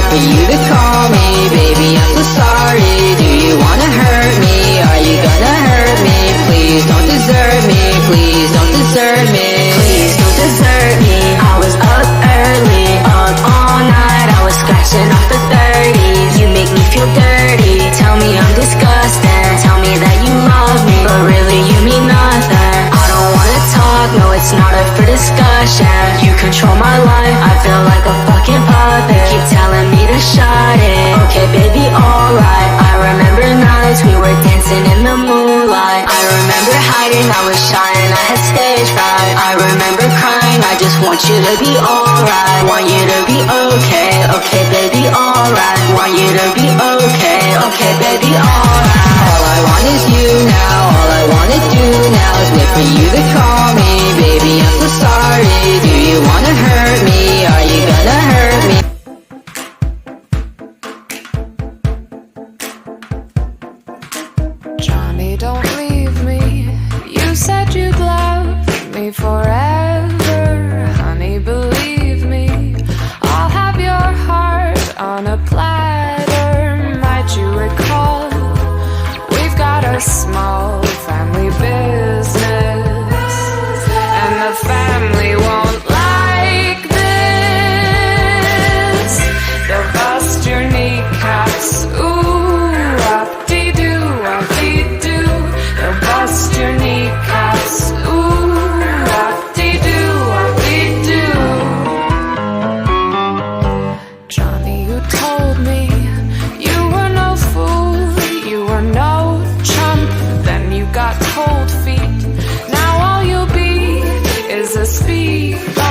for you to call me. Baby, I'm so sorry. Do you wanna hurt me? Are you gonna hurt me? Please don't desert me. Please don't desert me. Please don't desert me. I was up early, up all night. I was scratching off the 30s. You make me feel dirty. Tell me I'm disgusting. Tell me that you love me, but really you mean nothing. I don't wanna talk, no, it's not up for discussion. You control my life, I feel like a fucking puppet. Keep telling me to shut it. Okay, baby, alright. I remember nights we were dancing in the moonlight. I remember hiding, I was shy and I had stage fright. I remember crying, I just want you to be alright. Want you to be okay, okay, baby, alright. Want you to be okay, okay, baby, alright. All I want is you now, all I wanna do now is wait for you to call me. Baby, I'm so sorry. Do you wanna hurt me? Are you gonna hurt me? Johnny, don't leave me. You said you'd love me forever. Honey, believe me, I'll have your heart on a platter. Might you recall, we've got a small family business, and the family won't like this. They'll bust your kneecaps, ooh, whoop-dee-doo, whoop-dee-doo. They'll bust your kneecaps, ooh, whoop-dee-doo, whoop-dee-doo. Johnny, you told me you were no fool, you were no chump. Then you got cold feet. Now all you'll be is a speed bump.